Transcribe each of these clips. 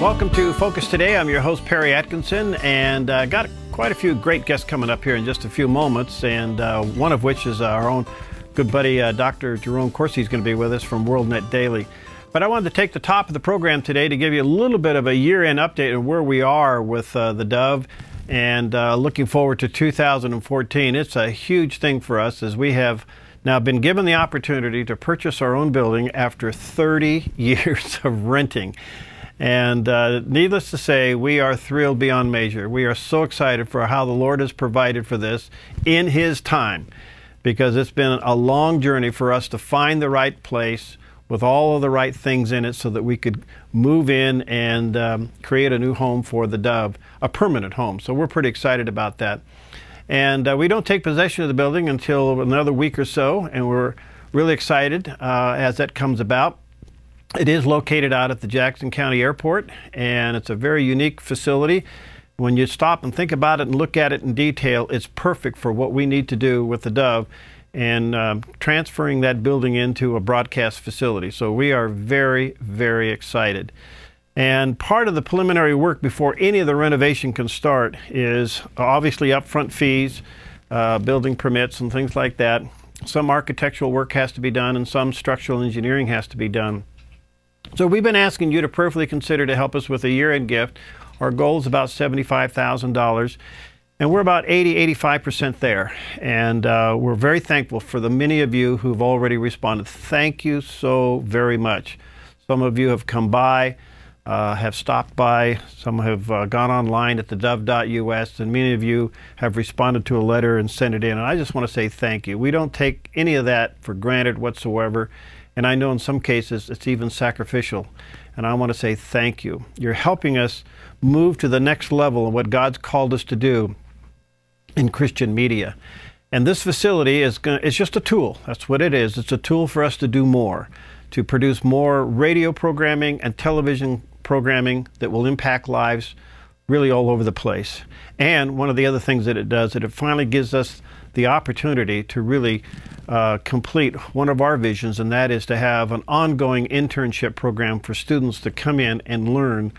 Welcome to Focus Today. I'm your host, Perry Atkinson, and got quite a few great guests coming up here in just a few moments, and one of which is our own good buddy, Dr. Jerome Corsi is going to be with us from WorldNet Daily. But I wanted to take the top of the program today to give you a little bit of a year-end update on where we are with theDove, and looking forward to 2014. It's a huge thing for us, as we have now been given the opportunity to purchase our own building after 30 years of renting. And needless to say, we are thrilled beyond measure. We are so excited for how the Lord has provided for this in His time, because it's been a long journey for us to find the right place with all of the right things in it so that we could move in and create a new home for theDove, a permanent home. So we're pretty excited about that. And we don't take possession of the building until another week or so, and we're really excited as that comes about. It is located out at the Jackson County Airport, and it's a very unique facility. When you stop and think about it and look at it in detail, it's perfect for what we need to do with theDove and transferring that building into a broadcast facility. So we are very, very excited. And part of the preliminary work before any of the renovation can start is obviously upfront fees, building permits and things like that. Some architectural work has to be done, and some structural engineering has to be done. So we've been asking you to prayerfully consider to help us with a year-end gift. Our goal is about $75,000, and we're about 85% there. And we're very thankful for the many of you who've already responded. Thank you so very much. Some of you have come by, have stopped by. Some have gone online at theDove.us, and many of you have responded to a letter and sent it in. And I just want to say thank you. We don't take any of that for granted whatsoever. And I know in some cases it's even sacrificial. And I want to say thank you. You're helping us move to the next level of what God's called us to do in Christian media. And this facility is it's just a tool. That's what it is. It's a tool for us to do more, to produce more radio programming and television programming that will impact lives really all over the place. And one of the other things that it does, that it finally gives us the opportunity to really complete one of our visions, and that is to have an ongoing internship program for students to come in and learn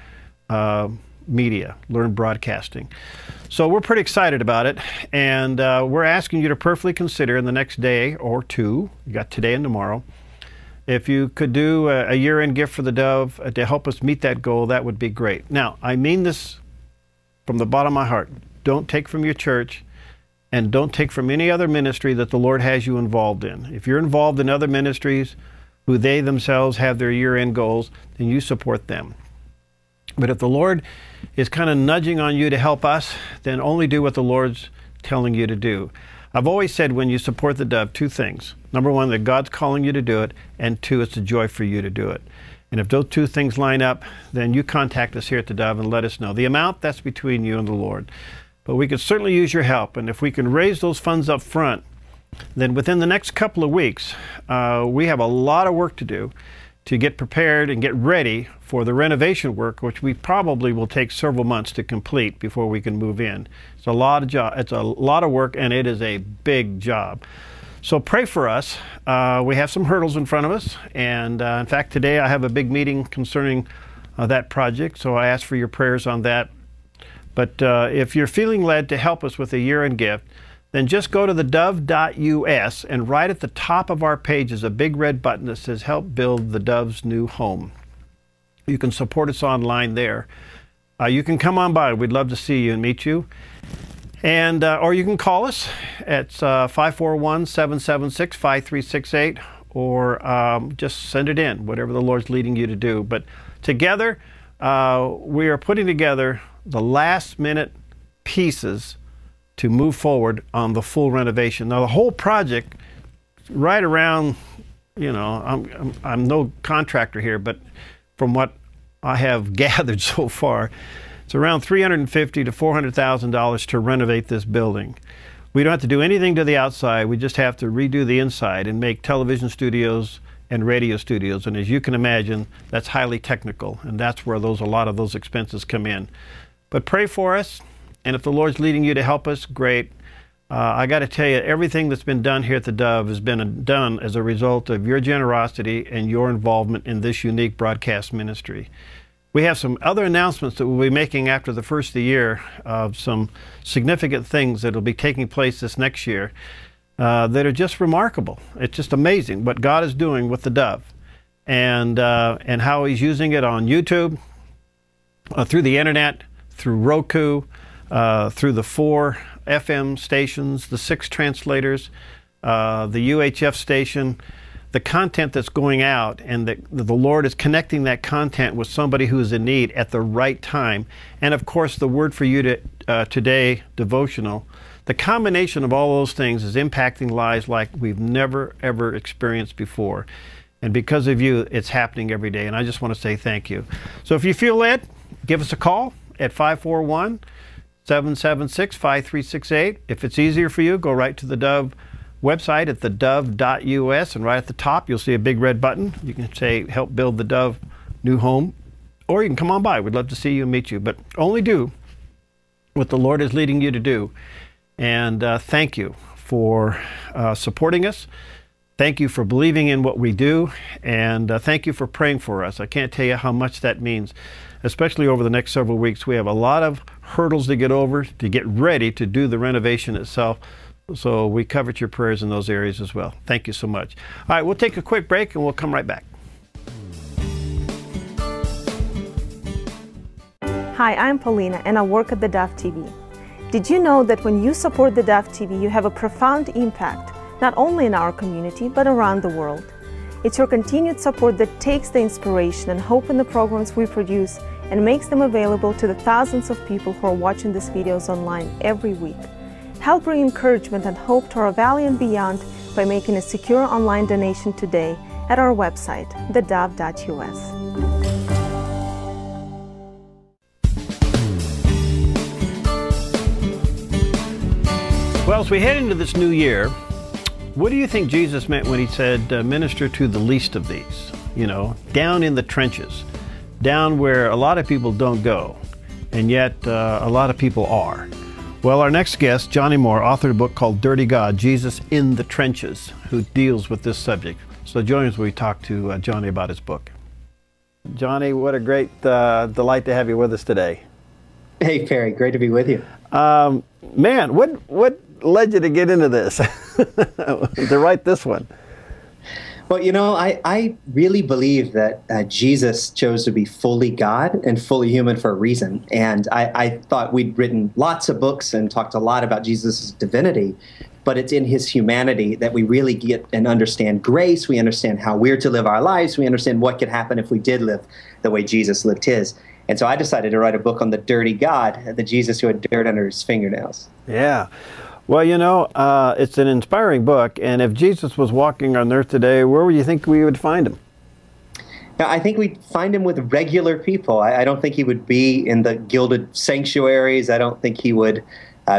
media, learn broadcasting. So we're pretty excited about it, and we're asking you to prayerfully consider in the next day or two, you got today and tomorrow, if you could do a year-end gift for theDove to help us meet that goal, that would be great. Now, I mean this from the bottom of my heart. Don't take from your church, and don't take from any other ministry that the Lord has you involved in. If you're involved in other ministries who they themselves have their year-end goals, then you support them. But if the Lord is kind of nudging on you to help us, then only do what the Lord's telling you to do. I've always said when you support theDove, two things. Number one, that God's calling you to do it, and two, it's a joy for you to do it. And if those two things line up, then you contact us here at theDove and let us know. The amount, that's between you and the Lord. But we could certainly use your help, and if we can raise those funds up front, then within the next couple of weeks, we have a lot of work to do to get prepared and get ready for the renovation work, which we probably will take several months to complete before we can move in. It's a lot of work, and it is a big job. So pray for us. We have some hurdles in front of us, and in fact, today I have a big meeting concerning that project, so I ask for your prayers on that. But if you're feeling led to help us with a year-end gift, then just go to theDove.us, and right at the top of our page is a big red button that says Help Build theDove's New Home. You can support us online there. You can come on by. We'd love to see you and meet you. And or you can call us at 541-776-5368, or just send it in, whatever the Lord's leading you to do. But together, we are putting together the last-minute pieces to move forward on the full renovation. Now, the whole project, right around, you know, I'm no contractor here, but from what I have gathered so far, it's around $350,000 to $400,000 to renovate this building. We don't have to do anything to the outside. We just have to redo the inside and make television studios and radio studios. And as you can imagine, that's highly technical, and that's where a lot of those expenses come in. But pray for us, and if the Lord's leading you to help us, great. I got to tell you, everything that's been done here at theDove has been done as a result of your generosity and your involvement in this unique broadcast ministry. We have some other announcements that we'll be making after the first of the year of some significant things that will be taking place this next year that are just remarkable. It's just amazing what God is doing with the Dove, and how He's using it on YouTube, through the internet, through Roku, through the 4 FM stations, the 6 translators, the UHF station, the content that's going out, and the Lord is connecting that content with somebody who is in need at the right time. And of course, the Word for You Today devotional. The combination of all those things is impacting lives like we've never, ever experienced before. And because of you, it's happening every day. And I just want to say thank you. So if you feel led, give us a call at 541-776-5368. If it's easier for you, go right to the Dove website at theDove.us, and right at the top you'll see a big red button. You can say help build the Dove new home, or you can come on by. We'd love to see you and meet you, but only do what the Lord is leading you to do. And thank you for supporting us. Thank you for believing in what we do, and thank you for praying for us. I can't tell you how much that means, especially over the next several weeks. We have a lot of hurdles to get over to get ready to do the renovation itself. So we covered your prayers in those areas as well. Thank you so much. All right, we'll take a quick break and we'll come right back. Hi, I'm Paulina and I work at the Dove TV. Did you know that when you support the Dove TV, you have a profound impact, not only in our community, but around the world? It's your continued support that takes the inspiration and hope in the programs we produce and makes them available to the thousands of people who are watching these videos online every week. Help bring encouragement and hope to our valley and beyond by making a secure online donation today at our website, theDove.us. Well, as we head into this new year, what do you think Jesus meant when He said, minister to the least of these? You know, down in the trenches, down where a lot of people don't go, and yet a lot of people are. Well, our next guest, Johnny Moore, authored a book called Dirty God, Jesus in the Trenches, who deals with this subject. So join us when we talk to Johnny about his book. Johnny, what a great delight to have you with us today. Hey, Perry, great to be with you. Man, what led you to get into this, to write this one? Well, you know, I really believe that Jesus chose to be fully God and fully human for a reason. And I thought we'd written lots of books and talked a lot about Jesus' divinity, but it's in His humanity that we really get and understand grace. We understand how we're to live our lives. We understand what could happen if we did live the way Jesus lived His. And so I decided to write a book on the dirty God, the Jesus who had dirt under His fingernails. Yeah. Well, you know, it's an inspiring book, and if Jesus was walking on earth today, where would you think we would find Him? Now, I think we'd find Him with regular people. I don't think He would be in the gilded sanctuaries. I don't think He would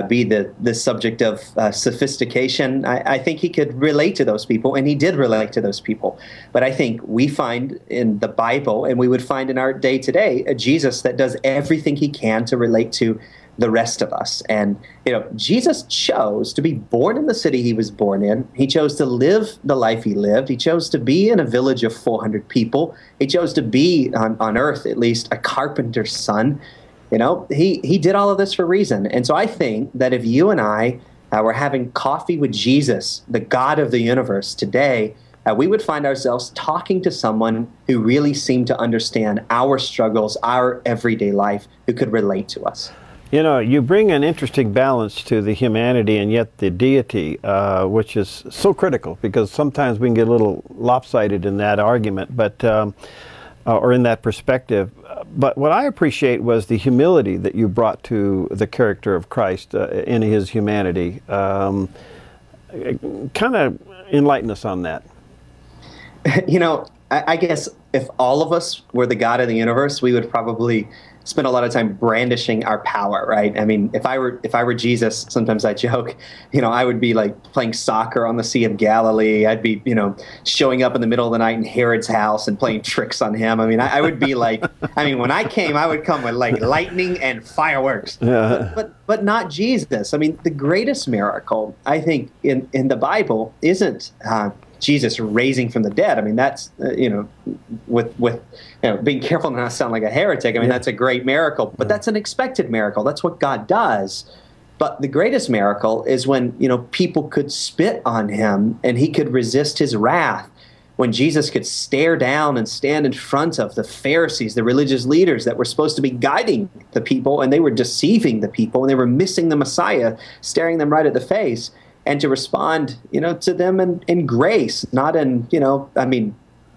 be the subject of sophistication. I think He could relate to those people, and He did relate to those people. But I think we find in the Bible, and we would find in our day today, a Jesus that does everything He can to relate to the rest of us. And, you know, Jesus chose to be born in the city He was born in. He chose to live the life He lived. He chose to be in a village of 400 people. He chose to be on earth, at least, a carpenter's son. You know, he did all of this for a reason. And so I think that if you and I were having coffee with Jesus, the God of the universe, today, we would find ourselves talking to someone who really seemed to understand our struggles, our everyday life, who could relate to us. You know, you bring an interesting balance to the humanity and yet the deity, which is so critical, because sometimes we can get a little lopsided in that argument, but or in that perspective. But what I appreciate was the humility that you brought to the character of Christ in His humanity. Kind of enlighten us on that. You know, I guess if all of us were the God of the universe, we would probably spend a lot of time brandishing our power, right? I mean, if I were Jesus, sometimes I joke, you know, I would be like playing soccer on the Sea of Galilee. I'd be, you know, showing up in the middle of the night in Herod's house and playing tricks on him. I mean, I would be like, I mean, when I came, I would come with like lightning and fireworks, but not Jesus. I mean, the greatest miracle, I think, in the Bible isn't Jesus raising from the dead. I mean, that's, with being careful not to sound like a heretic. I mean, that's a great miracle, but that's an expected miracle. That's what God does. But the greatest miracle is when, people could spit on him and he could resist his wrath. When Jesus could stare down and stand in front of the Pharisees, the religious leaders that were supposed to be guiding the people, and they were deceiving the people, and they were missing the Messiah, staring them right at the face, and to respond, to them in grace, not in,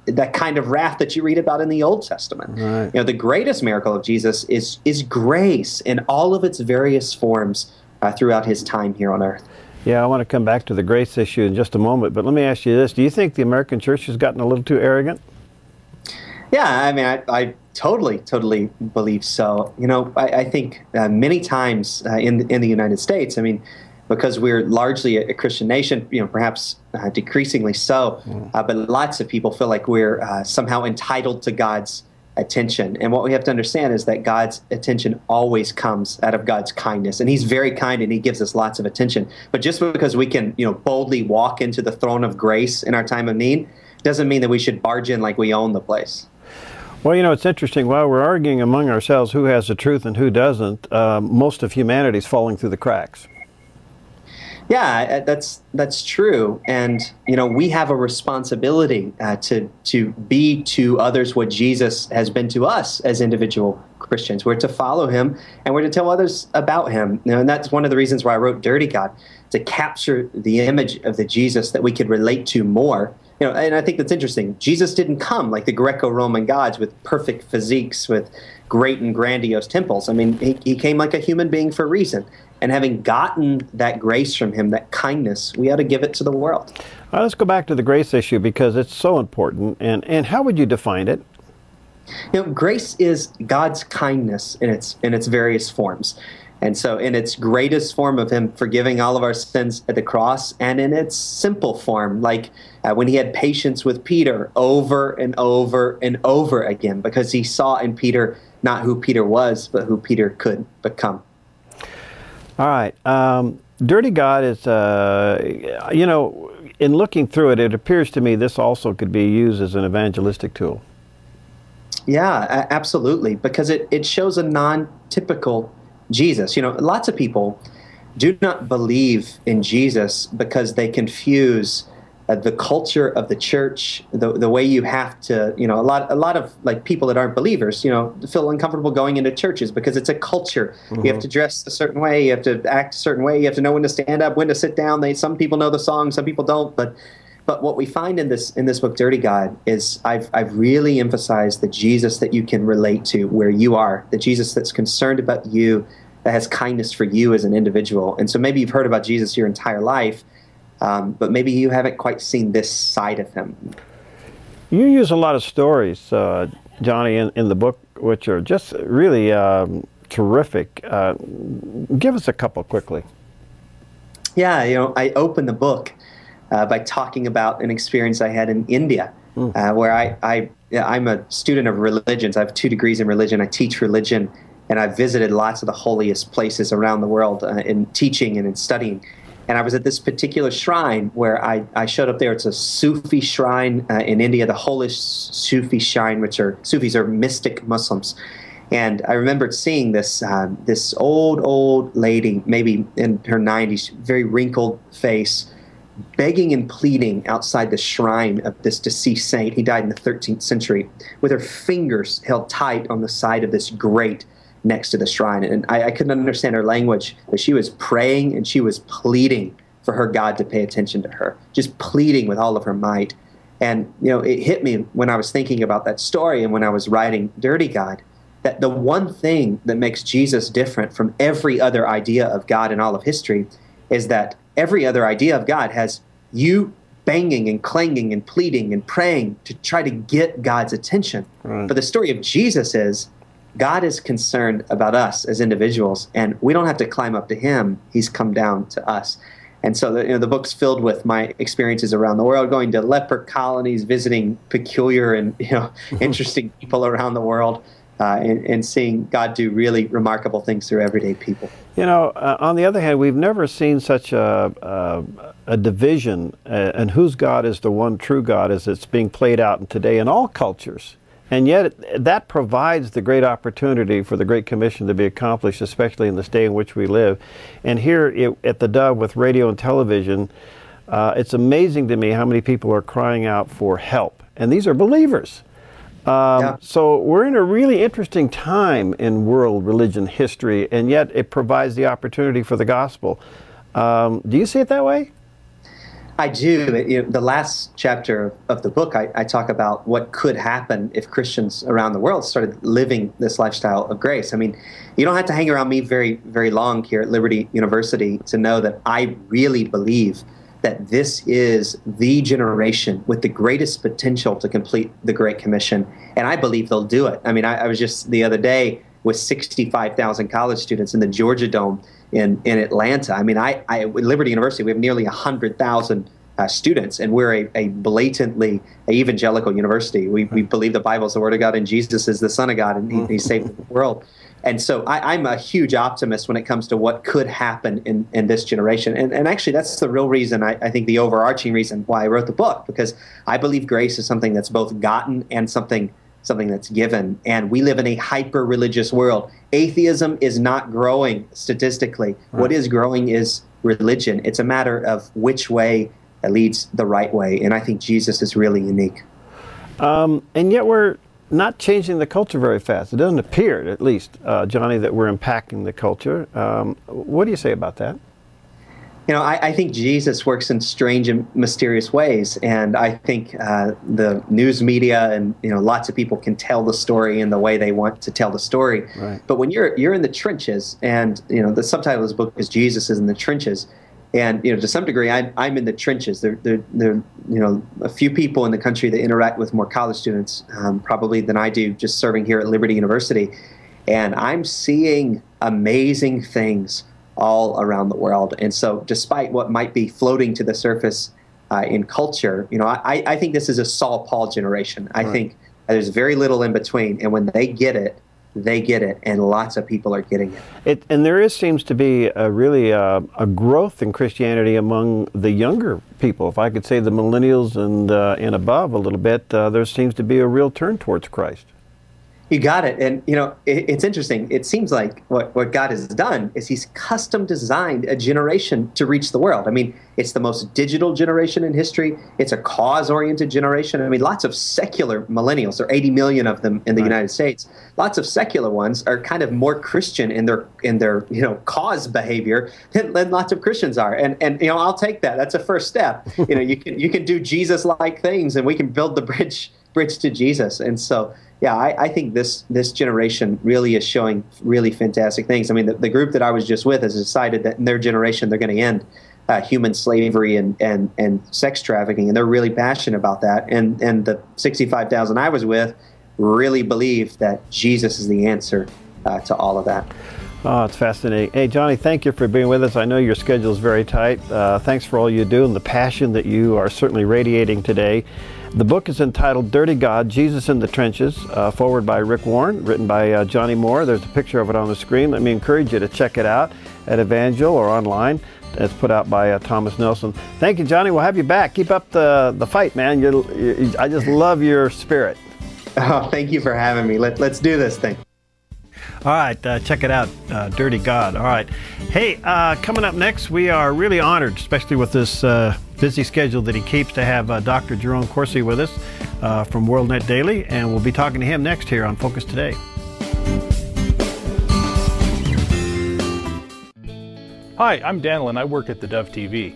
that kind of wrath that you read about in the Old Testament. Right. The greatest miracle of Jesus is grace in all of its various forms throughout his time here on earth. Yeah, I want to come back to the grace issue in just a moment, but let me ask you this. Do you think the American church has gotten a little too arrogant? Yeah, I mean, I totally believe so. I think many times in the United States, I mean, because we're largely a Christian nation, perhaps decreasingly so, but lots of people feel like we're somehow entitled to God's attention. And what we have to understand is that God's attention always comes out of God's kindness. And he's very kind and he gives us lots of attention. But just because we can, boldly walk into the throne of grace in our time of need doesn't mean that we should barge in like we own the place. Well, it's interesting. While we're arguing among ourselves who has the truth and who doesn't, most of humanity is falling through the cracks. Yeah, that's true. And, we have a responsibility to be to others what Jesus has been to us as individual Christians. We're to follow him and we're to tell others about him. And that's one of the reasons why I wrote Dirty God, to capture the image of the Jesus that we could relate to more. And I think that's interesting. Jesus didn't come like the Greco-Roman gods with perfect physiques, with great and grandiose temples. I mean, he came like a human being for a reason. And having gotten that grace from him, that kindness, we ought to give it to the world. Let's go back to the grace issue because it's so important. And how would you define it? Grace is God's kindness in its various forms. And so in its greatest form of him forgiving all of our sins at the cross, and in its simple form, like when he had patience with Peter over and over and over again, because he saw in Peter not who Peter was, but who Peter could become. All right. Dirty God is, in looking through it, it appears to me this also could be used as an evangelistic tool. Yeah, absolutely, because it shows a non-typical Jesus. Lots of people do not believe in Jesus because they confuse the culture of the church, the way you have to, a lot of like people that aren't believers, feel uncomfortable going into churches because it's a culture. You have to dress a certain way, you have to act a certain way, you have to know when to stand up, when to sit down. Some people know the song, some people don't. But what we find in this book, Dirty God, is I've really emphasized the Jesus that you can relate to where you are, the Jesus that's concerned about you, that has kindness for you as an individual. And so maybe you've heard about Jesus your entire life, but maybe you haven't quite seen this side of him. You use a lot of stories, Johnny, in the book, which are just really terrific. Give us a couple quickly. Yeah, I open the book by talking about an experience I had in India, where I'm a student of religions. I have 2 degrees in religion. I teach religion, and I've visited lots of the holiest places around the world in teaching and in studying. And I was at this particular shrine where I showed up there. It's a Sufi shrine in India, the holiest Sufi shrine, Sufis are mystic Muslims. And I remembered seeing this old lady, maybe in her 90s, very wrinkled face, begging and pleading outside the shrine of this deceased saint. He died in the 13th century, with her fingers held tight on the side of this grate next to the shrine. And I couldn't understand her language, but she was praying and she was pleading for her God to pay attention to her, just pleading with all of her might. And, it hit me when I was thinking about that story and when I was writing Dirty God, that the one thing that makes Jesus different from every other idea of God in all of history is that every other idea of God has you banging and clanging and pleading and praying to try to get God's attention. Right. But the story of Jesus is God is concerned about us as individuals, and we don't have to climb up to him. He's come down to us. And so the book's filled with my experiences around the world, going to leper colonies, visiting peculiar and interesting people around the world, and seeing God do really remarkable things through everyday people. You know, on the other hand, we've never seen such a division and whose God is the one true God as it's being played out today in all cultures. And yet that provides the great opportunity for the Great Commission to be accomplished, especially in this day in which we live. And here at the Dove with radio and television, it's amazing to me how many people are crying out for help. And these are believers. So we're in a really interesting time in world religion history, and yet it provides the opportunity for the gospel. Do you see it that way? I do. You know, the last chapter of the book, I talk about what could happen if Christians around the world started living this lifestyle of grace. I mean, you don't have to hang around me very, very long here at Liberty University to know that I really believe that this is the generation with the greatest potential to complete the Great Commission, and I believe they'll do it. I mean, I was just the other day with 65,000 college students in the Georgia Dome in Atlanta. I mean, at Liberty University, we have nearly 100,000 students, and we're a blatantly evangelical university. We believe the Bible is the Word of God, and Jesus is the Son of God, and He saved the world. And so I'm a huge optimist when it comes to what could happen in this generation. And actually, that's the real reason, I think the overarching reason why I wrote the book, because I believe grace is something that's both gotten and something that's given. And we live in a hyper-religious world. Atheism is not growing statistically. Right. What is growing is religion. It's a matter of which way leads the right way. And I think Jesus is really unique. And yet we're not changing the culture very fast. It doesn't appear, at least, Johnny, that we're impacting the culture. What do you say about that? You know, I think Jesus works in strange and mysterious ways, and I think the news media and lots of people can tell the story in the way they want to tell the story. Right. But when you're in the trenches, and the subtitle of this book is Jesus is in the trenches, and to some degree I'm in the trenches. There a few people in the country that interact with more college students probably than I do, just serving here at Liberty University, and I'm seeing amazing things all around the world. And so despite what might be floating to the surface in culture, I think this is a Saul Paul generation. I think there's very little in between. And when they get it, and lots of people are getting it. And there seems to be a growth in Christianity among the younger people. If I could say the millennials and above a little bit, there seems to be a real turn towards Christ. You got it. And, it's interesting. It seems like what God has done is He's custom designed a generation to reach the world. I mean, it's the most digital generation in history. It's a cause-oriented generation. I mean, lots of secular millennials, there are 80 million of them in the United States. Lots of secular ones are kind of more Christian in their cause behavior than lots of Christians are. And I'll take that. That's a first step. You can do Jesus-like things, and we can build the bridge to Jesus. And so, yeah, I think this generation really is showing really fantastic things. I mean, the group that I was just with has decided that in their generation they're going to end human slavery and sex trafficking, and they're really passionate about that. And the 65,000 I was with really believe that Jesus is the answer to all of that. Oh, it's fascinating. Hey, Johnny, thank you for being with us. I know your schedule is very tight. Thanks for all you do and the passion that you are certainly radiating today. The book is entitled Dirty God, Jesus in the Trenches, forward by Rick Warren, written by Johnny Moore. There's a picture of it on the screen. Let me encourage you to check it out at Evangel or online. It's put out by Thomas Nelson. Thank you, Johnny. We'll have you back. Keep up the fight, man. I just love your spirit. Oh, thank you for having me. Let's do this thing. All right, check it out, Dirty God. All right. Hey, coming up next, we are really honored, especially with this busy schedule that he keeps, to have Dr. Jerome Corsi with us from WorldNet Daily, and we'll be talking to him next here on Focus Today. Hi, I'm Daniel, and I work at theDove TV.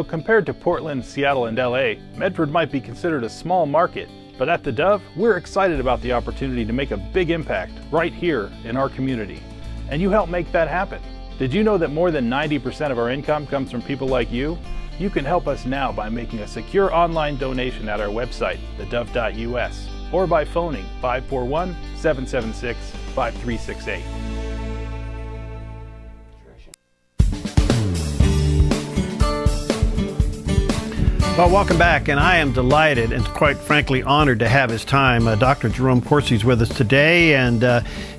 Compared to Portland, Seattle, and LA, Medford might be considered a small market. But at theDove, we're excited about the opportunity to make a big impact right here in our community. And you help make that happen. Did you know that more than 90% of our income comes from people like you? You can help us now by making a secure online donation at our website, thedove.us, or by phoning 541-776-5368. Well, welcome back, and I am delighted and quite frankly honored to have his time. Dr. Jerome Corsi is with us today, and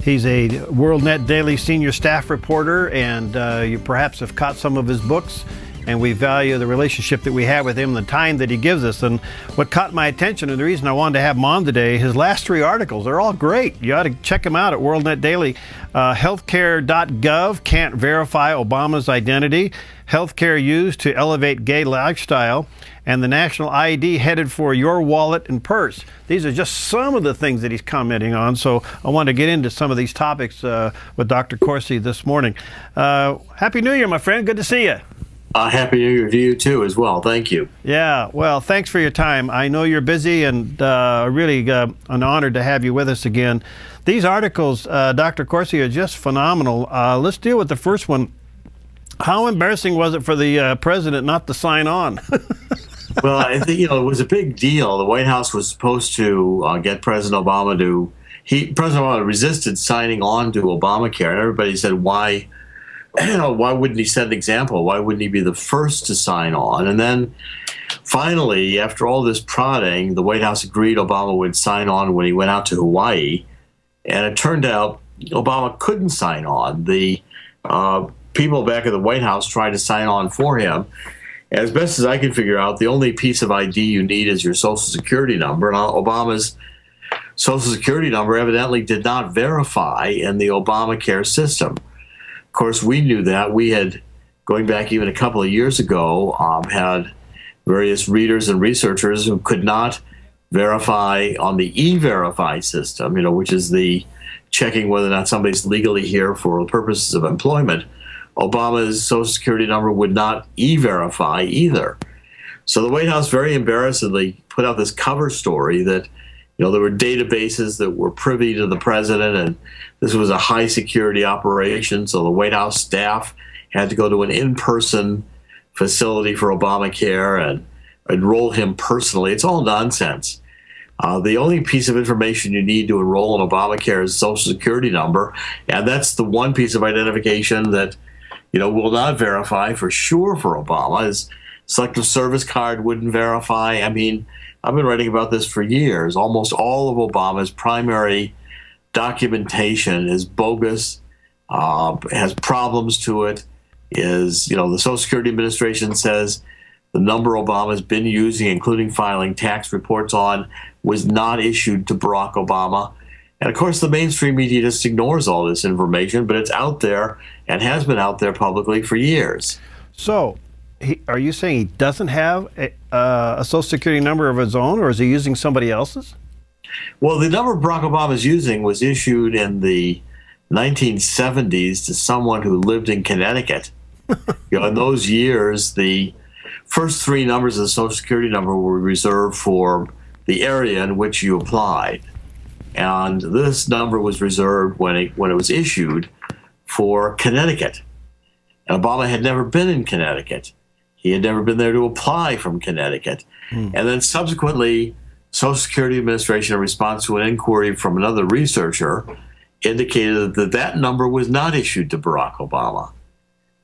he's a WorldNet Daily senior staff reporter, and you perhaps have caught some of his books, and we value the relationship that we have with him, the time that he gives us. And what caught my attention, and the reason I wanted to have him on today, his last 3 articles, they're all great. You ought to check them out at WorldNet Daily. Healthcare.gov can't verify Obama's identity. Healthcare used to elevate gay lifestyle. And the national ID headed for your wallet and purse. These are just some of the things that he's commenting on. So I want to get into some of these topics with Dr. Corsi this morning. Happy New Year, my friend. Good to see you. Happy New Year to you, too, as well. Thank you. Yeah, well, thanks for your time. I know you're busy, and really an honor to have you with us again. These articles, Dr. Corsi, are just phenomenal. Let's deal with the first one. How embarrassing was it for the president not to sign on? Well, I think, it was a big deal. The White House was supposed to get President Obama to, President Obama resisted signing on to Obamacare, and everybody said, why wouldn't he set an example? Why wouldn't he be the first to sign on? And then finally, after all this prodding, the White House agreed Obama would sign on when he went out to Hawaii, and it turned out Obama couldn't sign on. The people back at the White House tried to sign on for him. As best as I can figure out, the only piece of ID you need is your Social Security number. And Obama's Social Security number evidently did not verify in the Obamacare system. Of course, we knew that. We had, going back even a couple of years ago, had various readers and researchers who could not verify on the E-Verify system, which is the checking whether or not somebody's legally here for the purposes of employment. Obama's Social Security number would not E-Verify either. So the White House very embarrassedly put out this cover story that, there were databases that were privy to the president, and this was a high security operation, so the White House staff had to go to an in-person facility for Obamacare and enroll him personally. It's all nonsense. The only piece of information you need to enroll in Obamacare is Social Security number, and that's the one piece of identification that will not verify for sure for Obama. His selective service card wouldn't verify. I mean, I've been writing about this for years. Almost all of Obama's primary documentation is bogus, has problems to it, the Social Security Administration says the number Obama's been using, including filing tax reports on, was not issued to Barack Obama. And of course, the mainstream media just ignores all this information, but it's out there and has been out there publicly for years. So, are you saying he doesn't have a Social Security number of his own, or is he using somebody else's? Well, the number Barack Obama is using was issued in the 1970s to someone who lived in Connecticut. In those years, the first 3 numbers of the Social Security number were reserved for the area in which you applied. And this number was reserved when it was issued for Connecticut. And Obama had never been in Connecticut. He had never been there to apply from Connecticut. And then subsequently, Social Security Administration, in response to an inquiry from another researcher, indicated that that number was not issued to Barack Obama.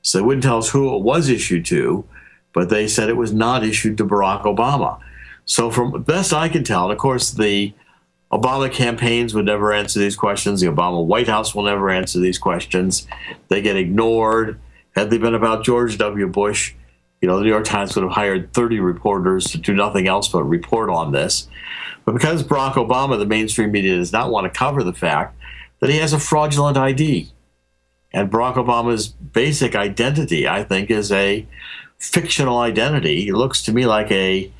So they wouldn't tell us who it was issued to, but they said it was not issued to Barack Obama. So from the best I can tell, and of course the Obama campaigns would never answer these questions. The Obama White House will never answer these questions. They get ignored. Had they been about George W. Bush, the New York Times would have hired 30 reporters to do nothing else but report on this. But because Barack Obama, the mainstream media does not want to cover the fact that he has a fraudulent ID. And Barack Obama's basic identity, I think, is a fictional identity. It looks to me like a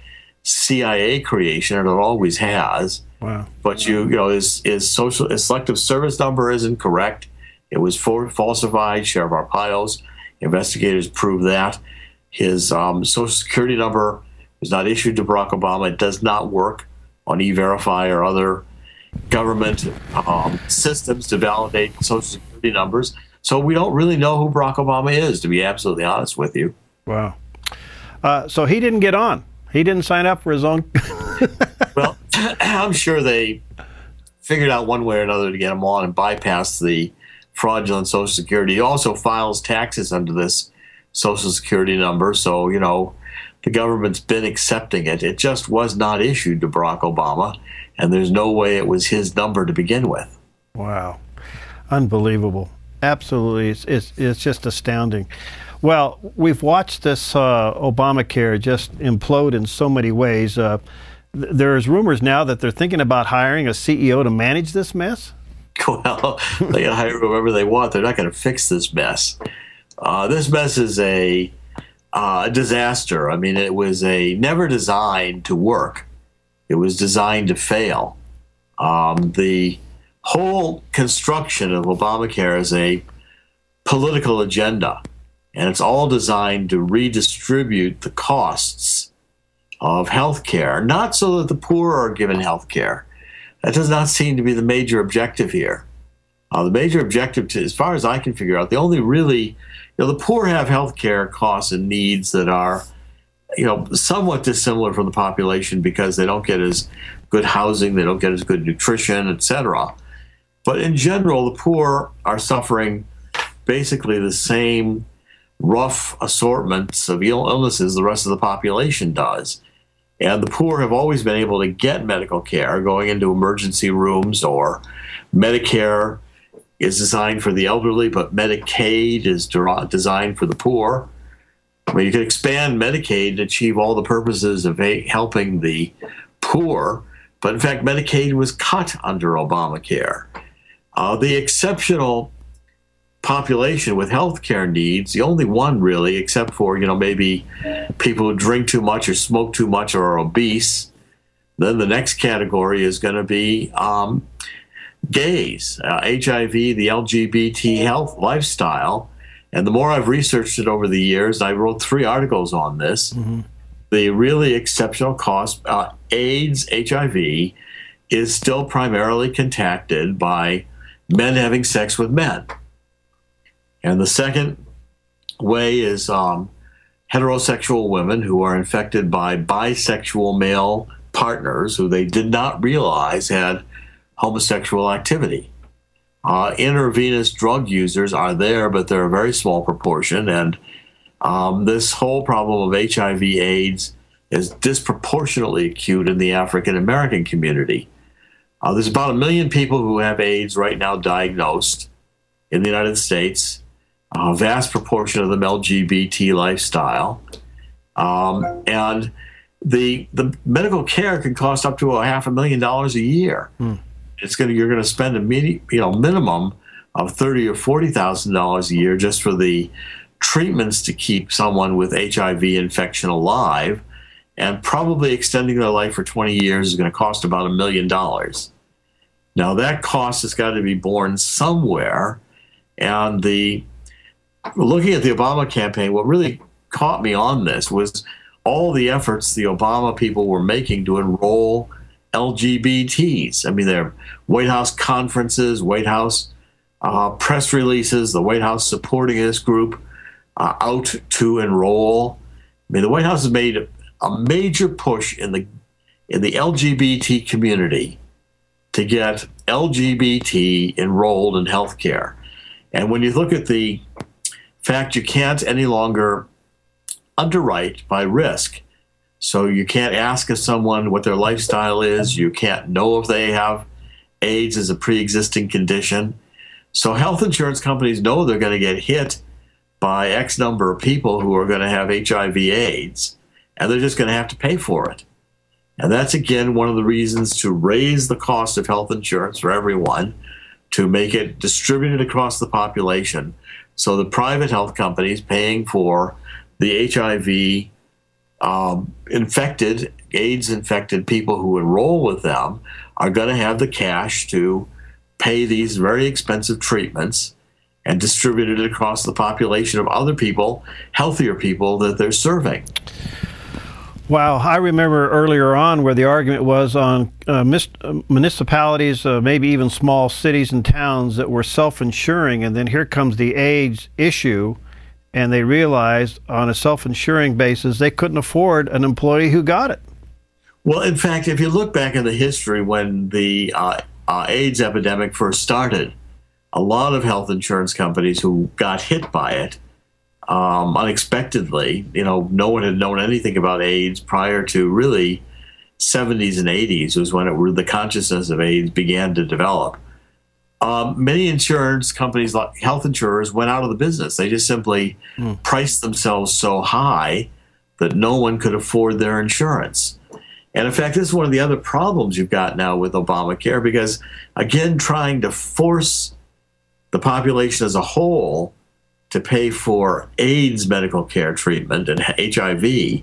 CIA creation, and it always has. Wow. But his selective service number isn't correct. It was falsified. Sheriff Arpaio's investigators proved that. His Social Security number was not issued to Barack Obama. It does not work on E-Verify or other government systems to validate Social Security numbers. So we don't really know who Barack Obama is, to be absolutely honest with you. Wow. So he didn't get on. He didn't sign up for his own. Well, I'm sure they figured out one way or another to get him on and bypass the fraudulent Social Security. He also files taxes under this Social Security number. So, the government's been accepting it. It just was not issued to Barack Obama, and there's no way it was his number to begin with. Wow. Unbelievable. Absolutely. It's just astounding. Well, we've watched this Obamacare just implode in so many ways. There's rumors now that they're thinking about hiring a CEO to manage this mess. Well, they can hire whoever they want. They're not going to fix this mess. This mess is a disaster. I mean, it was never designed to work. It was designed to fail. The whole construction of Obamacare is a political agenda, and it's all designed to redistribute the costs of health care, not so that the poor are given health care. That does not seem to be the major objective here. The major objective, as far as I can figure out, the only really, the poor have health care costs and needs that are, somewhat dissimilar from the population because they don't get as good housing, they don't get as good nutrition, etc. But in general, the poor are suffering basically the same rough assortments of illnesses the rest of the population does. And the poor have always been able to get medical care going into emergency rooms, or Medicare is designed for the elderly, but Medicaid is designed for the poor. I mean, you can expand Medicaid to achieve all the purposes of helping the poor, but in fact, Medicaid was cut under Obamacare. The exceptional population with health care needs, the only one really, except for, maybe people who drink too much or smoke too much or are obese. Then the next category is going to be gays, HIV, the LGBT health lifestyle. And the more I've researched it over the years, I wrote 3 articles on this. The really exceptional cost, AIDS, HIV, is still primarily contacted by men having sex with men. And the second way is heterosexual women who are infected by bisexual male partners who they did not realize had homosexual activity. Intravenous drug users are there, but they're a very small proportion. And this whole problem of HIV/AIDS is disproportionately acute in the African American community. There's about 1 million people who have AIDS right now diagnosed in the United States. A vast proportion of them LGBT lifestyle. And the medical care can cost up to $500,000 a year. You're going to spend a minimum of $30,000 or $40,000 a year just for the treatments to keep someone with HIV infection alive, and probably extending their life for 20 years is going to cost about $1 million. Now that cost has got to be borne somewhere, and looking at the Obama campaign, what really caught me on this was all the efforts the Obama people were making to enroll LGBTs. I mean, there are White House conferences, White House press releases, the White House supporting this group out to enroll. I mean, the White House has made a major push in the LGBT community to get LGBT enrolled in health care. And when you look at the fact you can't any longer underwrite by risk, so you can't ask of someone what their lifestyle is, you can't know if they have AIDS as a pre-existing condition. So health insurance companies know they're going to get hit by X number of people who are going to have HIV/AIDS, and they're just going to have to pay for it. And that's, again, one of the reasons to raise the cost of health insurance for everyone, to make it distributed across the population, so the private health companies paying for the HIV infected, AIDS-infected people who enroll with them are going to have the cash to pay these very expensive treatments and distribute it across the population of other people, healthier people that they're serving. Wow, I remember earlier on where the argument was on municipalities, maybe even small cities and towns that were self-insuring, and then here comes the AIDS issue, and they realized on a self-insuring basis they couldn't afford an employee who got it. Well, in fact, if you look back in the history when the AIDS epidemic first started, a lot of health insurance companies who got hit by it unexpectedly. No one had known anything about AIDS prior to really 70s and 80s was when the consciousness of AIDS began to develop. Many insurance companies, like health insurers, went out of the business. They just simply priced themselves so high that no one could afford their insurance. And in fact, this is one of the other problems you've got now with Obamacare, because, again, trying to force the population as a whole to pay for AIDS medical care treatment and HIV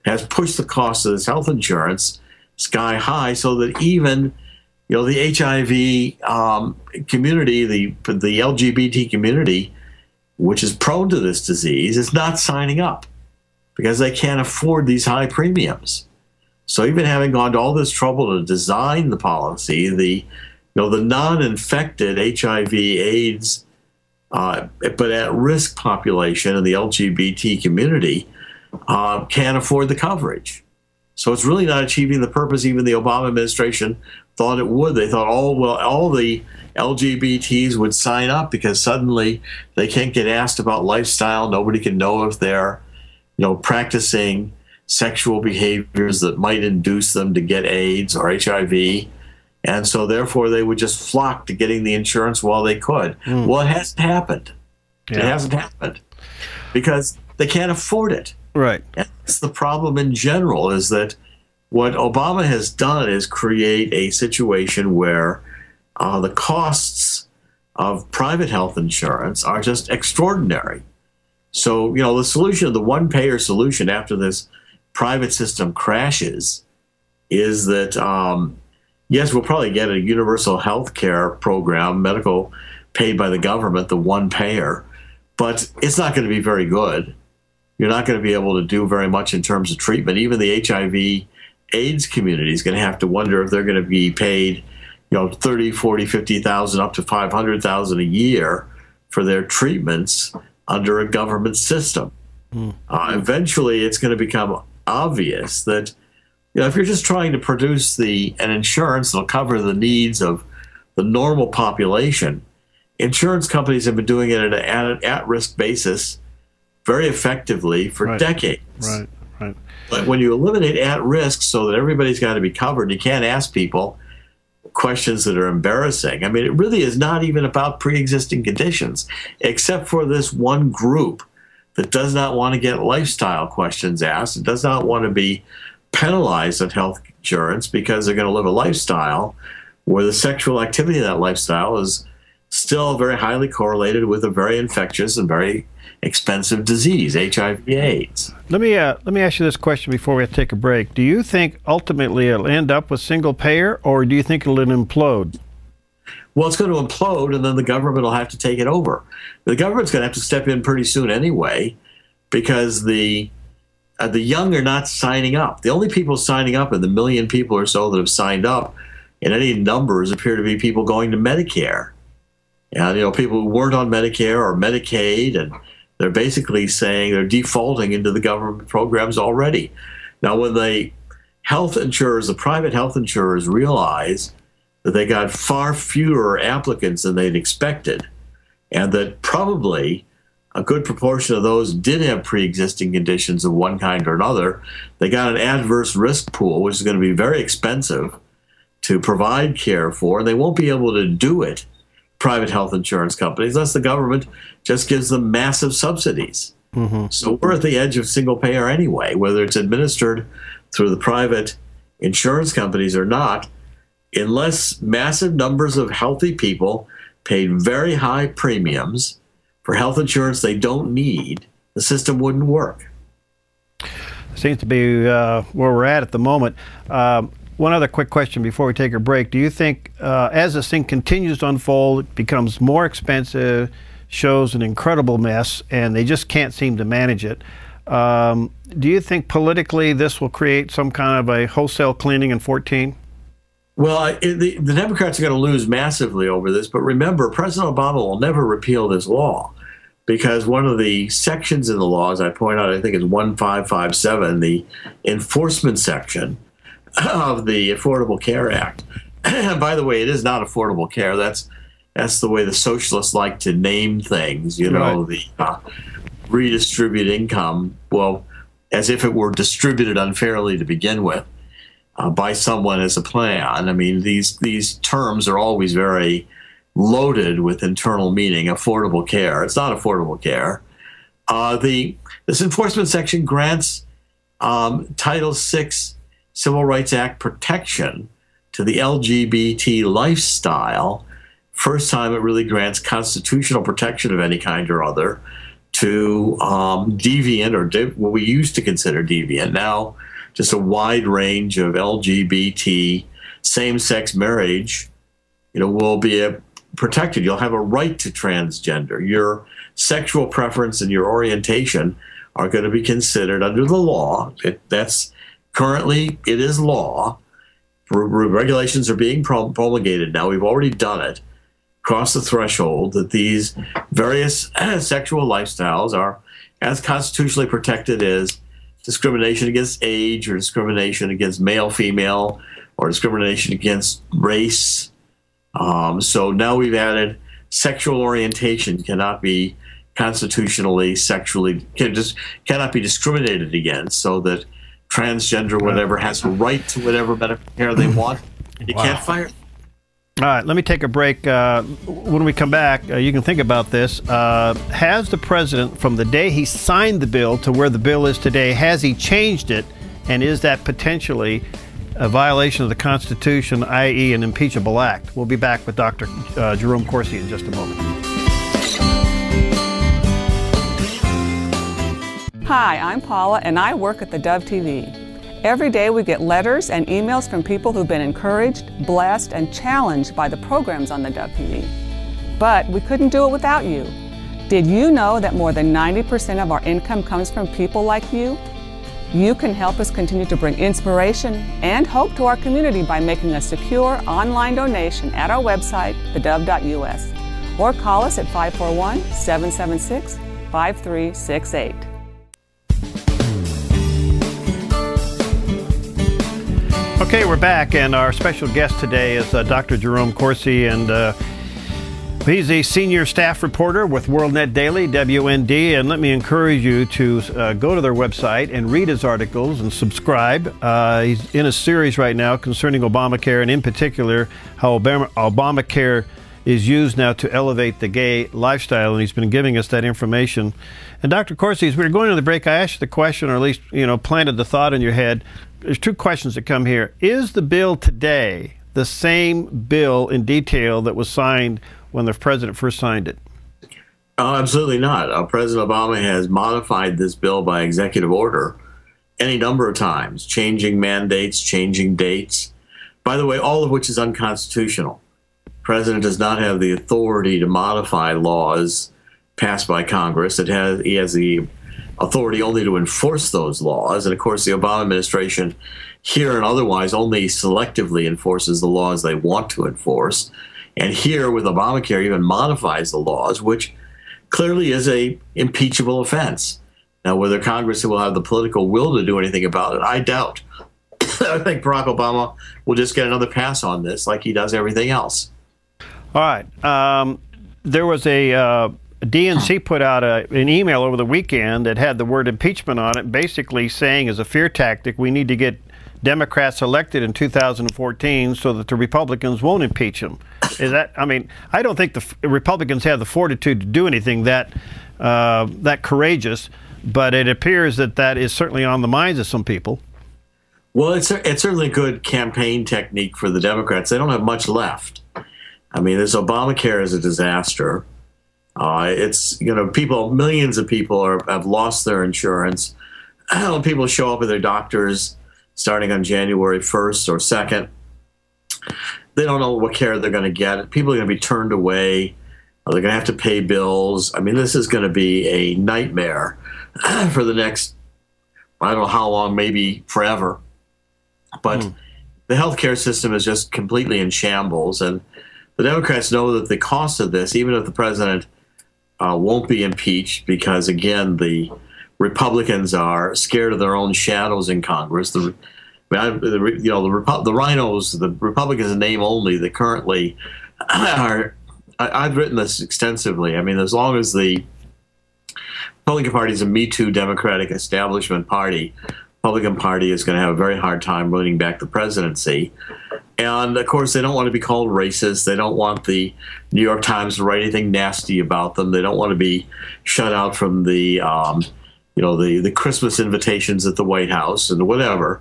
has pushed the cost of this health insurance sky high, so that even the HIV community, the LGBT community, which is prone to this disease, is not signing up because they can't afford these high premiums. So even having gone to all this trouble to design the policy, the non-infected HIV/AIDS but at-risk population in the LGBT community can't afford the coverage. So it's really not achieving the purpose even the Obama administration thought it would. They thought, all the LGBTs would sign up because suddenly they can't get asked about lifestyle. Nobody can know if they're, practicing sexual behaviors that might induce them to get AIDS or HIV. And so therefore they would just flock to getting the insurance while they could. Well, it hasn't happened. Yeah. It hasn't happened because they can't afford it. Right. And that's the problem in general, is that what Obama has done is create a situation where the costs of private health insurance are just extraordinary. So, the solution, the one-payer solution after this private system crashes is that, yes, we'll probably get a universal health care program, medical paid by the government, the one-payer, but it's not going to be very good. You're not going to be able to do very much in terms of treatment. Even the HIV/AIDS community is going to have to wonder if they're going to be paid, 30, 40, 50,000 up to 500,000 a year for their treatments under a government system. Eventually, it's going to become obvious that if you're just trying to produce an insurance that'll cover the needs of the normal population, insurance companies have been doing it at an at-risk basis very effectively for decades. Right. But when you eliminate at-risk so that everybody's got to be covered, you can't ask people questions that are embarrassing. I mean, it really is not even about pre-existing conditions, except for this one group that does not want to get lifestyle questions asked. It does not want to be penalized on health insurance because they're going to live a lifestyle where the sexual activity of that lifestyle is still very highly correlated with a very infectious and very expensive disease, HIV/AIDS. Let me ask you this question before we have to take a break. Do you think ultimately it'll end up with single payer, or do you think it'll implode? Well, it's going to implode, and then the government will have to take it over. The government's going to have to step in pretty soon anyway, because the young are not signing up. The only people signing up, and the million people or so that have signed up, in any numbers appear to be people going to Medicare. And, people who weren't on Medicare or Medicaid, and they're basically saying they're defaulting into the government programs already. Now, when the private health insurers realize that they got far fewer applicants than they'd expected, and that probably a good proportion of those did have pre-existing conditions of one kind or another, they got an adverse risk pool, which is going to be very expensive to provide care for, and they won't be able to do it, private health insurance companies, unless the government just gives them massive subsidies. So we're at the edge of single payer anyway, whether it's administered through the private insurance companies or not. Unless massive numbers of healthy people paid very high premiums for health insurance they don't need, the system wouldn't work. Seems to be where we're at the moment. One other quick question before we take a break. Do you think as this thing continues to unfold, it becomes more expensive, shows an incredible mess, and they just can't seem to manage it? Do you think politically this will create some kind of a wholesale cleaning in 2014? Well, the Democrats are going to lose massively over this, but remember, President Obama will never repeal this law, because one of the sections in the law, as I point out, I think it's 1557, the enforcement section of the Affordable Care Act. By the way, it is not affordable care. That's the way the socialists like to name things. redistribute income, well, as if it were distributed unfairly to begin with by someone as a plan. I mean, these terms are always very loaded with internal meaning. Affordable care. It's not affordable care. This enforcement section grants Title VI Civil Rights Act protection to the LGBT lifestyle. First time it really grants constitutional protection of any kind or other to deviant, or what we used to consider deviant, now just a wide range of LGBT same-sex marriage, will be protected. You'll have a right to transgender. Your sexual preference and your orientation are going to be considered under the law. Currently, it is law. Regulations are being promulgated now. We've already done it. Cross the threshold that these various sexual lifestyles are as constitutionally protected as discrimination against age, or discrimination against male, female, or discrimination against race. So now we've added sexual orientation cannot be constitutionally cannot be discriminated against, so that transgender whatever has a right to whatever medical care they want. You can't fire. All right, let me take a break. When we come back, you can think about this. Has the president, from the day he signed the bill to where the bill is today, has he changed it? And is that potentially a violation of the Constitution, i.e. an impeachable act? We'll be back with Dr. Jerome Corsi in just a moment. Hi, I'm Paula, and I work at theDove TV. Every day we get letters and emails from people who've been encouraged, blessed, and challenged by the programs on theDove TV. But we couldn't do it without you. Did you know that more than 90% of our income comes from people like you? You can help us continue to bring inspiration and hope to our community by making a secure online donation at our website, thedove.us, or call us at 541-776-5368. Okay, we're back, and our special guest today is Dr. Jerome Corsi, and he's a senior staff reporter with WorldNet Daily, WND, and let me encourage you to go to their website and read his articles and subscribe. He's in a series right now concerning Obamacare, and in particular, how Obamacare is used now to elevate the gay lifestyle, and he's been giving us that information. And Dr. Corsi, as we were going to the break, I asked you the question, or at least, planted the thought in your head. There's two questions that come here. Is the bill today the same bill in detail that was signed when the president first signed it? Absolutely not. President Obama has modified this bill by executive order any number of times, changing mandates, changing dates. By the way, all of which is unconstitutional. The president does not have the authority to modify laws passed by Congress. He has the authority only to enforce those laws. And of course, the Obama administration here and otherwise only selectively enforces the laws they want to enforce. And here with Obamacare even modifies the laws, which clearly is a impeachable offense. Now, whether Congress will have the political will to do anything about it, I doubt. I think Barack Obama will just get another pass on this like he does everything else. All right. There was a DNC put out an email over the weekend that had the word impeachment on it, basically saying as a fear tactic, we need to get Democrats elected in 2014 so that the Republicans won't impeach them. I don't think the Republicans have the fortitude to do anything that courageous, but it appears that is certainly on the minds of some people. Well, it's certainly a good campaign technique for the Democrats. They don't have much left. I mean, this Obamacare is a disaster. Millions of people have lost their insurance. When people show up at their doctors starting on January 1st or 2nd, they don't know what care they're going to get. People are going to be turned away. They're going to have to pay bills. I mean, this is going to be a nightmare for the next, I don't know how long, maybe forever. But the healthcare system is just completely in shambles. And the Democrats know that the cost of this, even if the president won't be impeached, because, again, the Republicans are scared of their own shadows in Congress. The rhinos, the Republicans in name only, that currently are, I've written this extensively. I mean, as long as the Republican Party is a Me Too Democratic establishment party. Republican Party is going to have a very hard time winning back the presidency. And, of course, they don't want to be called racist. They don't want the New York Times to write anything nasty about them. They don't want to be shut out from the, the Christmas invitations at the White House and whatever.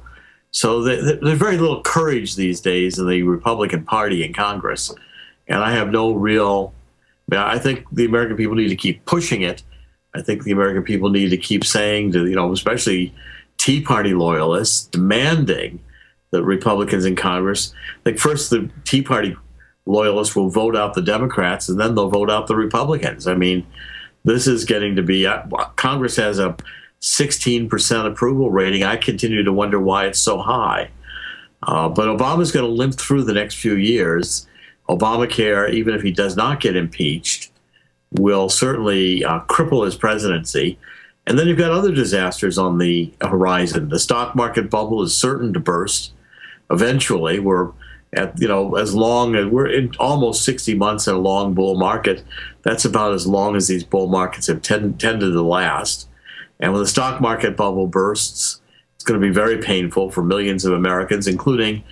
So there's very little courage these days in the Republican Party in Congress. And I have no real, I think the American people need to keep pushing it. I think the American people need to keep saying to, especially Tea Party loyalists, demanding that Republicans in Congress, like first the Tea Party loyalists will vote out the Democrats and then they'll vote out the Republicans. I mean, this is getting to be, Congress has a 16% approval rating. I continue to wonder why it's so high. But Obama's going to limp through the next few years. Obamacare, even if he does not get impeached, will certainly cripple his presidency. And then you've got other disasters on the horizon. The stock market bubble is certain to burst. Eventually, we're at, as long as we're in almost 60 months in a long bull market. That's about as long as these bull markets have tended to last. And when the stock market bubble bursts, it's going to be very painful for millions of Americans, including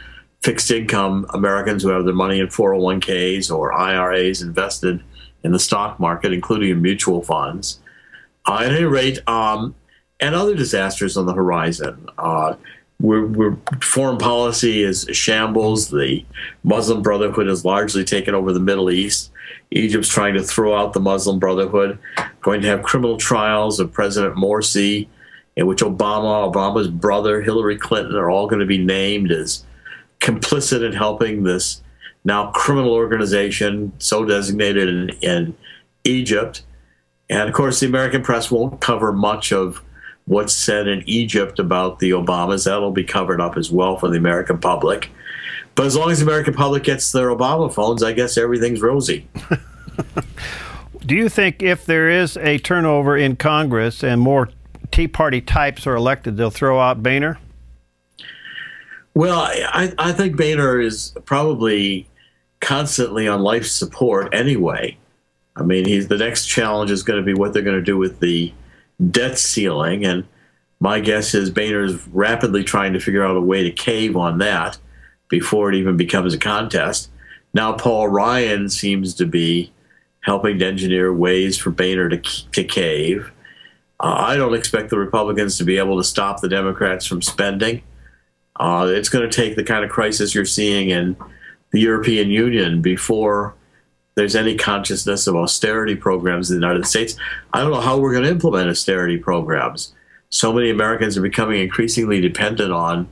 fixed income Americans who have their money in 401ks or IRAs invested in the stock market, including in mutual funds. At any rate, and other disasters on the horizon. Foreign policy is shambles. The Muslim Brotherhood has largely taken over the Middle East. Egypt's trying to throw out the Muslim Brotherhood, going to have criminal trials of President Morsi, in which Obama's brother, Hillary Clinton, are all going to be named as complicit in helping this now criminal organization, so designated in Egypt. And, of course, the American press won't cover much of what's said in Egypt about the Obamas. That'll be covered up as well for the American public. But as long as the American public gets their Obama phones, I guess everything's rosy. Do you think if there is a turnover in Congress and more Tea Party types are elected, they'll throw out Boehner? Well, I think Boehner is probably constantly on life support anyway. I mean, the next challenge is going to be what they're going to do with the debt ceiling. And my guess is Boehner's rapidly trying to figure out a way to cave on that before it even becomes a contest. Now Paul Ryan seems to be helping to engineer ways for Boehner to cave. I don't expect the Republicans to be able to stop the Democrats from spending. It's going to take the kind of crisis you're seeing in the European Union before there's any consciousness of austerity programs in the United States. I don't know how we're going to implement austerity programs. So many Americans are becoming increasingly dependent on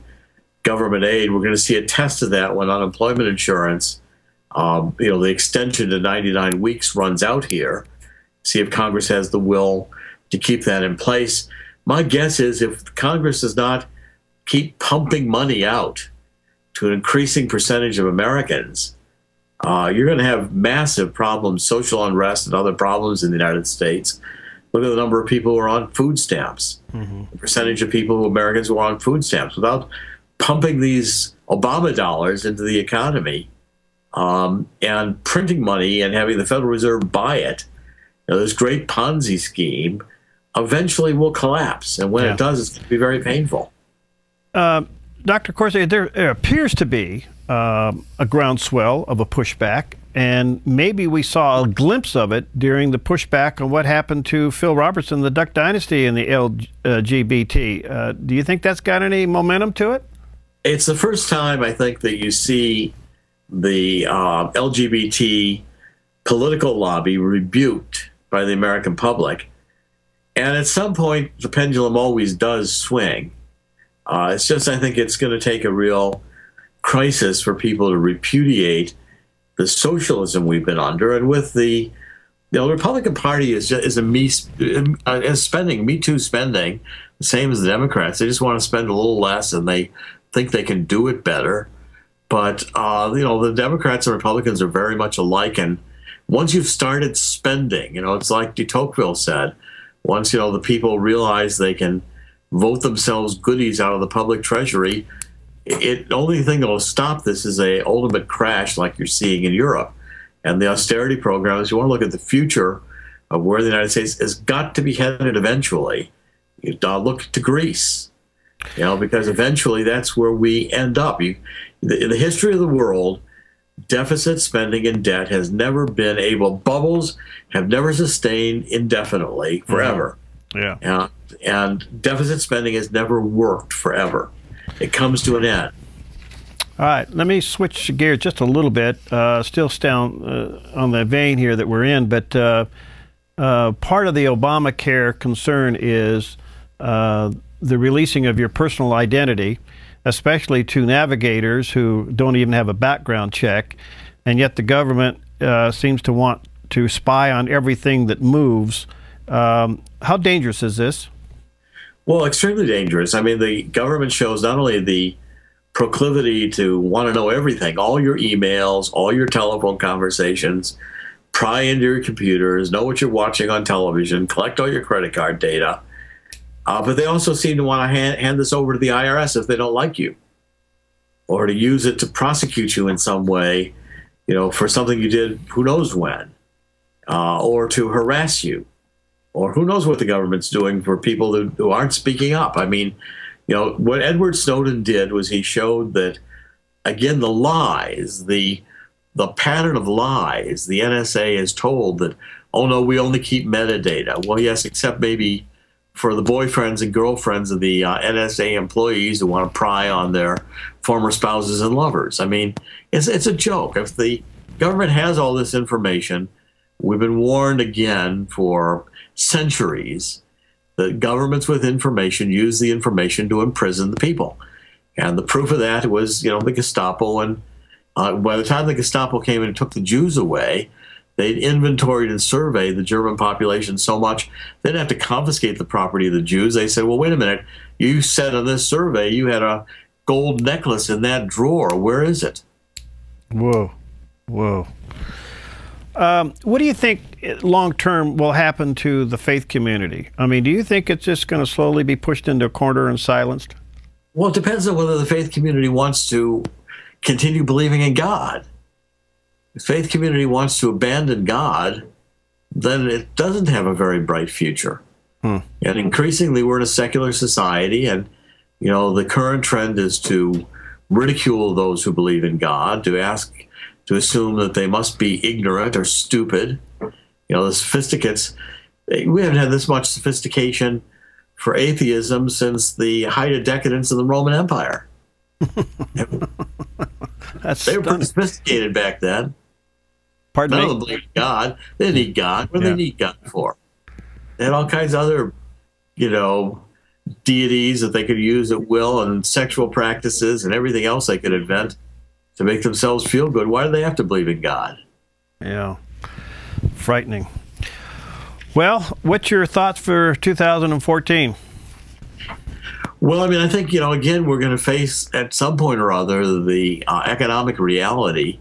government aid. We're going to see a test of that when unemployment insurance, the extension to 99 weeks runs out here. See if Congress has the will to keep that in place. My guess is if Congress does not keep pumping money out to an increasing percentage of Americans, you're going to have massive problems, social unrest and other problems in the United States. Look at the number of people who are on food stamps, the percentage of Americans who are on food stamps. Without pumping these Obama dollars into the economy and printing money and having the Federal Reserve buy it, this great Ponzi scheme eventually will collapse. And when it does, it's going to be very painful. Dr. Corsi, there appears to be a groundswell of a pushback, and maybe we saw a glimpse of it during the pushback on what happened to Phil Robertson, the Duck Dynasty, and the LGBT. Do you think that's got any momentum to it? It's the first time, I think, that you see the LGBT political lobby rebuked by the American public. And at some point, the pendulum always does swing. It's just, I think it's going to take a real crisis for people to repudiate the socialism we've been under. And with the Republican Party is spending, Me Too spending, the same as the Democrats. They just want to spend a little less, and they think they can do it better. But the Democrats and Republicans are very much alike. And once you've started spending, it's like de Tocqueville said, once the people realize they can vote themselves goodies out of the public treasury, the only thing that will stop this is a ultimate crash like you're seeing in Europe. And the austerity programs, you want to look at the future of where the United States has got to be headed eventually, look to Greece, because eventually that's where we end up. In the history of the world, deficit spending and debt has never been able, bubbles have never sustained indefinitely forever. Yeah. And deficit spending has never worked forever. It comes to an end. All right, let me switch gears just a little bit, still stay on the vein here that we're in, but part of the Obamacare concern is the releasing of your personal identity, especially to navigators who don't even have a background check, and yet the government seems to want to spy on everything that moves. How dangerous is this? Well, extremely dangerous. I mean, the government shows not only the proclivity to want to know everything, all your emails, all your telephone conversations, pry into your computers, know what you're watching on television, collect all your credit card data. But they also seem to want to hand this over to the IRS if they don't like you, or to use it to prosecute you in some way, for something you did who knows when, or to harass you, or who knows what the government's doing for people who aren't speaking up. I mean, what Edward Snowden did was he showed that, again, the lies, the pattern of lies, the NSA is told that, oh, no, we only keep metadata. Well, yes, except maybe for the boyfriends and girlfriends of the NSA employees who want to pry on their former spouses and lovers. I mean, it's a joke. If the government has all this information, we've been warned again for centuries that governments with information use the information to imprison the people. And the proof of that was, the Gestapo. And by the time the Gestapo came and took the Jews away, they'd inventoried and surveyed the German population so much they didn't have to confiscate the property of the Jews. They said, well, wait a minute, you said on this survey you had a gold necklace in that drawer. Where is it? Whoa. What do you think long-term will happen to the faith community? I mean, do you think it's just going to slowly be pushed into a corner and silenced? Well, it depends on whether the faith community wants to continue believing in God. If the faith community wants to abandon God, then it doesn't have a very bright future. And increasingly, we're in a secular society, and, the current trend is to ridicule those who believe in God, to assume that they must be ignorant or stupid. The sophisticates, we haven't had this much sophistication for atheism since the height of decadence of the Roman Empire. They were pretty sophisticated back then. Pardon me? None of them believed in God. They didn't need God. What do they need God for? They had all kinds of other, deities that they could use at will, and sexual practices and everything else they could invent to make themselves feel good. Why do they have to believe in God? Yeah, frightening. Well, what's your thoughts for 2014? Well, I mean, I think, again, we're going to face at some point or other the economic reality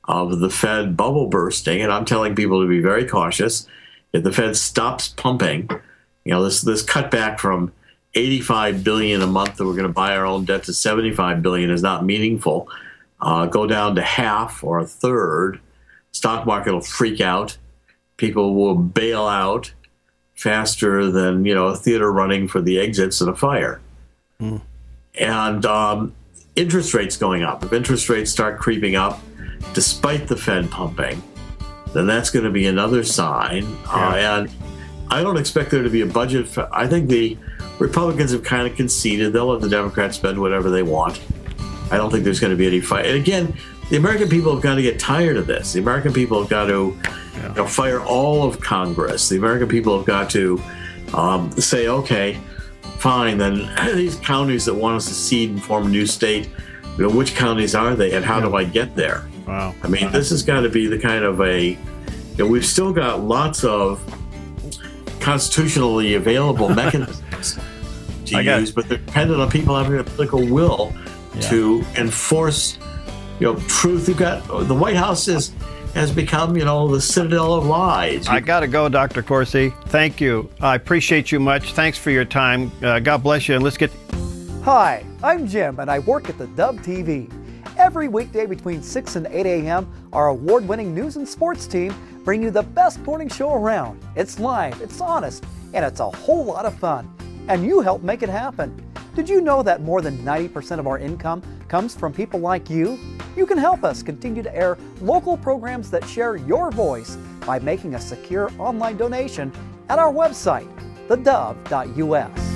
of the Fed bubble bursting, and I'm telling people to be very cautious. If the Fed stops pumping, this cutback from $85 billion a month that we're going to buy our own debt to $75 billion is not meaningful. Go down to half or a third, stock market will freak out. People will bail out faster than, a theater running for the exits in a fire. And interest rates going up. If interest rates start creeping up, despite the Fed pumping, then that's going to be another sign. And I don't expect there to be a budget. I think the Republicans have kind of conceded. They'll let the Democrats spend whatever they want. I don't think there's going to be any fight. And again, the American people have got to get tired of this. The American people have got to fire all of Congress. The American people have got to say, okay, fine, then these counties that want us to secede and form a new state, which counties are they and how do I get there? Wow. I mean, this has got to be the kind of we've still got lots of constitutionally available mechanisms to use, but they're dependent on people having a political will to enforce, truth. You've got the White House has become, the citadel of lies. I got to go, Dr. Corsi. Thank you. I appreciate you much. Thanks for your time. God bless you, and let's get... Hi, I'm Jim, and I work at theDove TV. Every weekday between 6 and 8 a.m., our award-winning news and sports team bring you the best morning show around. It's live, it's honest, and it's a whole lot of fun. And you help make it happen. Did you know that more than 90% of our income comes from people like you? You can help us continue to air local programs that share your voice by making a secure online donation at our website, theDove.us.